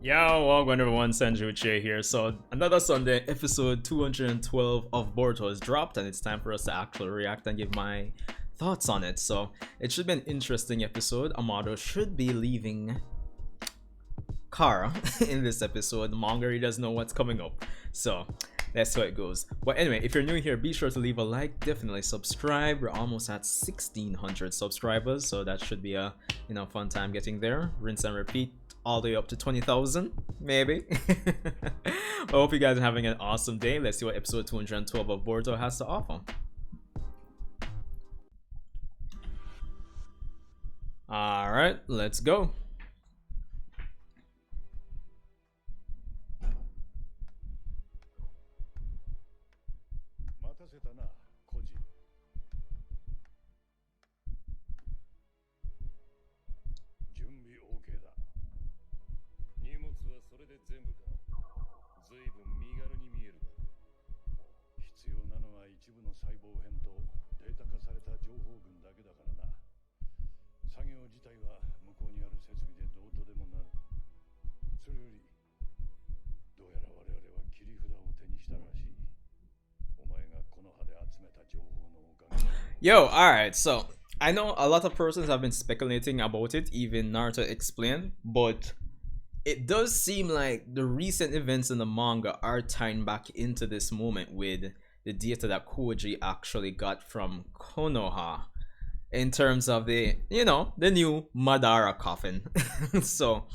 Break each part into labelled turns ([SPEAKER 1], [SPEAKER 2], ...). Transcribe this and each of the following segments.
[SPEAKER 1] Yo, welcome everyone, Sanjae here. So another Sunday, episode 212 of Boruto is dropped, and it's time for us to actually react and give my thoughts on it. So it should be an interesting episode. Amado should be leaving Kara in this episode. The manga readers know what's coming up, so that's how it goes. But anyway, if you're new here, be sure to leave a like, definitely subscribe. We're almost at 1,600 subscribers, so that should be a fun time getting there. Rinse and repeat all the way up to 20,000 maybe. I hope you guys are having an awesome day. Let's see what episode 212 of Boruto has to offer. All right, let's go. Yo, alright, so I know a lot of persons have been speculating about it, even Naruto explained, but it does seem like the recent events in the manga are tying back into this moment with the data that Koji actually got from Konoha in terms of the new Madara coffin. So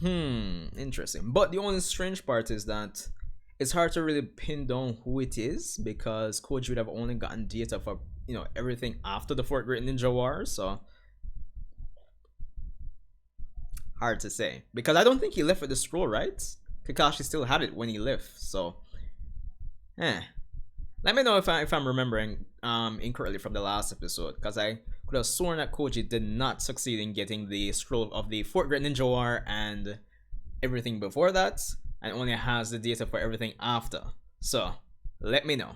[SPEAKER 1] interesting. But the only strange part is that it's hard to really pin down who it is, because Koji would have only gotten data for everything after the Fourth Great Ninja War, so hard to say, because I don't think he left with the scroll, right? Kakashi still had it when he left, so let me know if I'm remembering incorrectly from the last episode, because I could have sworn that Koji did not succeed in getting the scroll of the Fourth Great Ninja War and everything before that, and only has the data for everything after. So let me know.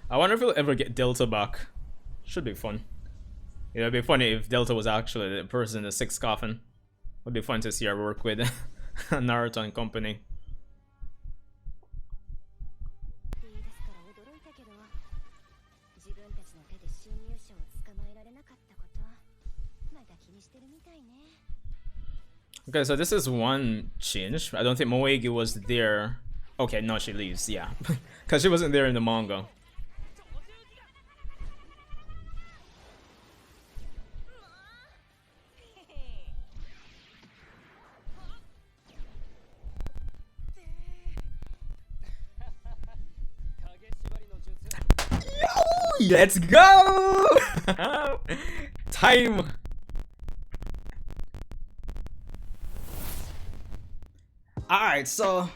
[SPEAKER 1] I wonder if we'll ever get Delta back. Should be fun. It'd be funny if Delta was actually the person in the sixth coffin. Would be fun to see her work with Naruto and company. Okay, so this is one change. I don't think Moegi was there. Okay, no, she leaves, yeah. Because she wasn't there in the manga. Let's go! Time! Alright, so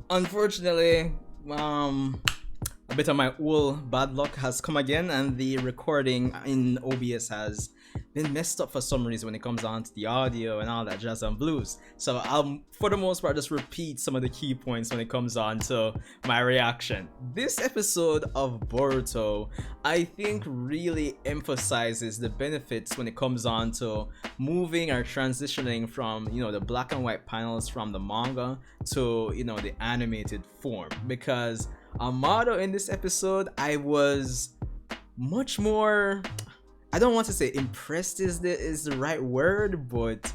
[SPEAKER 1] unfortunately, a bit of my old bad luck has come again, and the recording in OBS has been messed up for some reason when it comes on to the audio and all that jazz and blues. So I'll, for the most part, just repeat some of the key points when it comes on to my reaction. This episode of Boruto, I think, really emphasizes the benefits when it comes on to moving or transitioning from the black and white panels from the manga to the animated form, because Amado in this episode, I was much more, I don't want to say impressed is the right word, but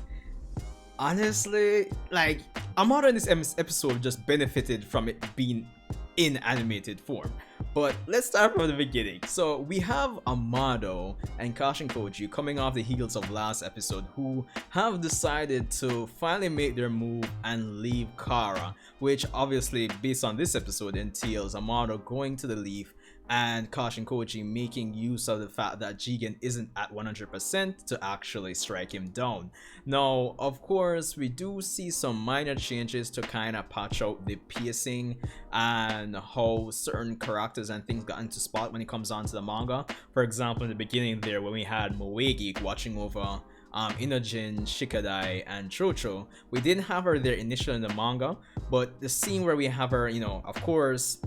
[SPEAKER 1] honestly, like, Amado in this episode just benefited from it being in animated form. But let's start from the beginning. So we have Amado and Kashin Koji coming off the heels of last episode, who have decided to finally make their move and leave Kara, which obviously, based on this episode, entails Amado going to the Leaf and Kashin Koji making use of the fact that Jigen isn't at 100% to actually strike him down. Now, of course, we do see some minor changes to kind of patch out the pacing and how certain characters characters and things got into spot when it comes on to the manga. For example, in the beginning there, when we had Moegi watching over Inojin, Shikadai, and Chocho, we didn't have her there initially in the manga, but the scene where we have her, you know, of course,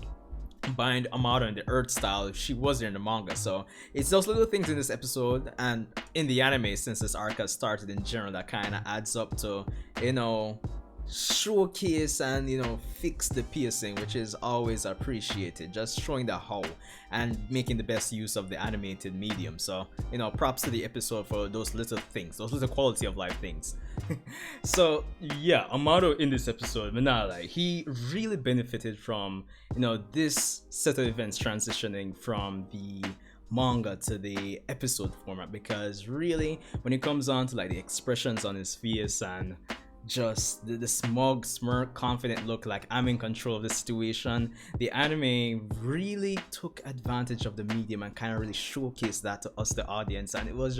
[SPEAKER 1] bind Amado in the Earth style, she was there in the manga. So it's those little things in this episode and in the anime, since this arc has started in general, that kind of adds up to, you know, showcase and, you know, fix the piercing, which is always appreciated, just showing the how and making the best use of the animated medium. So, you know, props to the episode for those little things, those little quality of life things. So yeah, Amado in this episode, Manala, he really benefited from, you know, this set of events transitioning from the manga to the episode format, because really when it comes on to like the expressions on his face and just the smug smirk confident look like I'm in control of the situation, the anime really took advantage of the medium and kind of really showcased that to us, the audience, and it was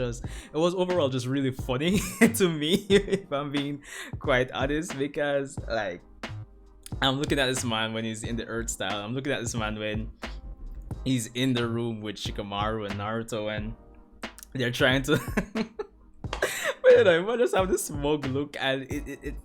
[SPEAKER 1] overall just really funny to me, if I'm being quite honest, because like I'm looking at this man when he's in the Earth style, I'm looking at this man when he's in the room with Shikamaru and Naruto and they're trying to but you know, I just have this smug look, and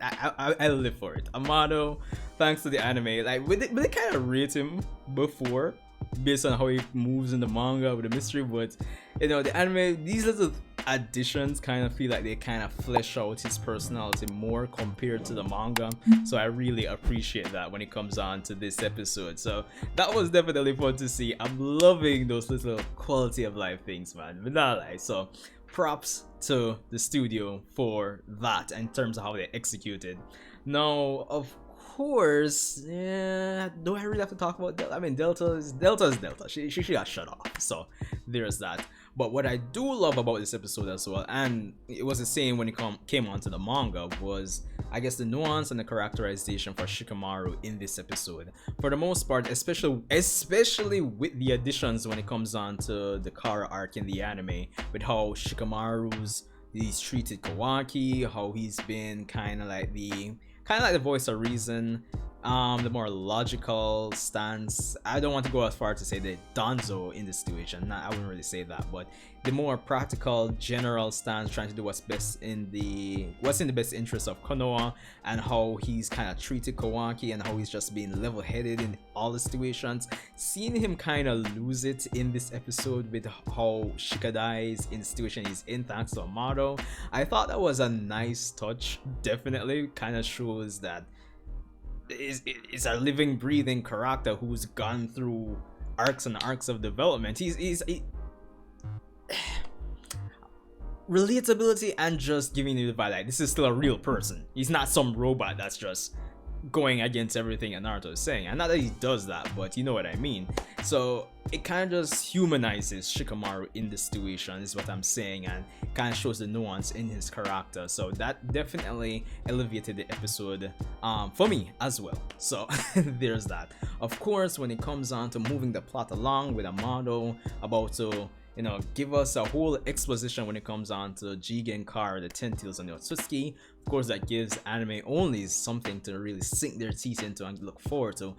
[SPEAKER 1] I live for it. Amado, thanks to the anime, like we did kind of rate him before based on how he moves in the manga with the mystery, but you know, the anime, these little additions kind of feel like they kind of flesh out his personality more compared to the manga. So I really appreciate that when it comes on to this episode. So that was definitely fun to see. I'm loving those little quality of life things, man. But not like, so props to the studio for that in terms of how they executed. Now, of course, yeah, do I really have to talk about Delta? I mean, Delta is Delta. She got shut off, so there's that. But what I do love about this episode as well, and it was the same when it came onto the manga, was I guess the nuance and the characterization for Shikamaru in this episode. For the most part, especially with the additions when it comes on to the Kara arc in the anime, with how he's treated Kawaki, how he's been kind of like the voice of reason, the more logical stance. I don't want to go as far to say the Danzo in this situation, I wouldn't really say that, but the more practical general stance, trying to do what's in the best interest of Konoha, and how he's kind of treated Kawaki and how he's just being level-headed in all the situations. Seeing him kind of lose it in this episode with how Shikadai is in the situation he's in thanks to Amado, I thought that was a nice touch. Definitely kind of shows that is a living, breathing character who's gone through arcs and arcs of development. He's relatability and just giving you the vibe like this is still a real person. He's not some robot that's just going against everything that Naruto is saying. And not that he does that, but you know what I mean. So it kind of just humanizes Shikamaru in this situation is what I'm saying, and kind of shows the nuance in his character. So that definitely elevated the episode for me as well. So there's that. Of course, when it comes on to moving the plot along with Amado about to, you know, give us a whole exposition when it comes on to Jigen, Kara, the Ten Tails, and the Otsutsuki. Of course, that gives anime only something to really sink their teeth into and look forward to.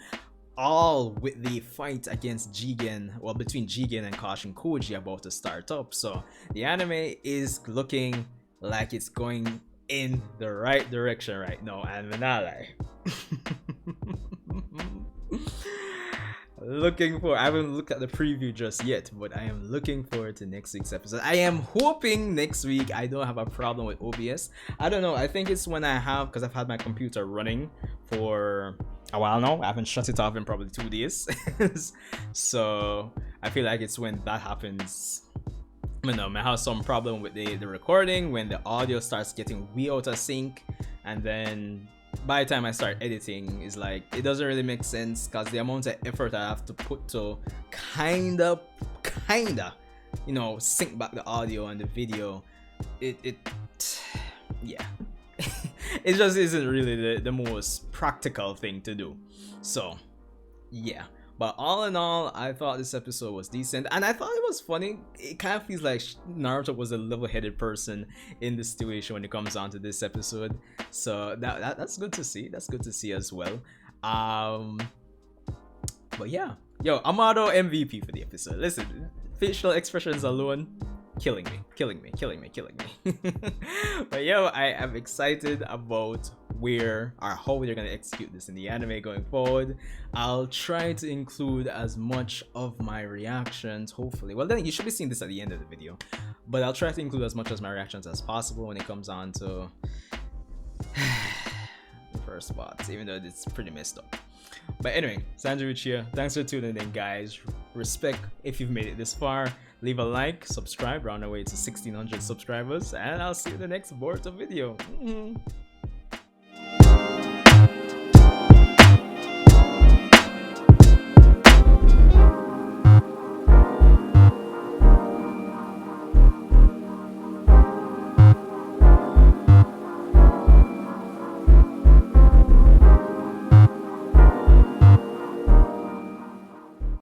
[SPEAKER 1] All with the fight against Jigen, well, between Jigen and Kashin Koji about to start up. So the anime is looking like it's going in the right direction right now, and Manala. I haven't looked at the preview just yet, but I am looking forward to next week's episode. I am hoping next week I don't have a problem with OBS. I don't know, I think it's when because I've had my computer running for a while now. I haven't shut it off in probably 2 days. So I feel like it's when that happens. I may have some problem with the recording, when the audio starts getting way out of sync, and then by the time I start editing, it's like it doesn't really make sense, because the amount of effort I have to put to kinda you know, sync back the audio and the video, it yeah. It just isn't really the most practical thing to do. So yeah, but all in all, I thought this episode was decent, and I thought it was funny. It kind of feels like Naruto was a level-headed person in this situation when it comes on to this episode. So that's good to see. That's good to see as well. But yeah, Yo, Amado MVP for the episode. Listen, facial expressions alone, killing me. But yo, I am excited about where or how they're gonna execute this in the anime going forward. I'll try to include as much of my reactions, hopefully. Well, then you should be seeing this at the end of the video, but I'll try to include as much as my reactions as possible when it comes on to the first spots, even though it's pretty messed up. But anyway, Sanjae Uchiha, thanks for tuning in, guys. Respect if you've made it this far. Leave a like, subscribe, we're on our way to 1600 subscribers, and I'll see you in the next Boruto video.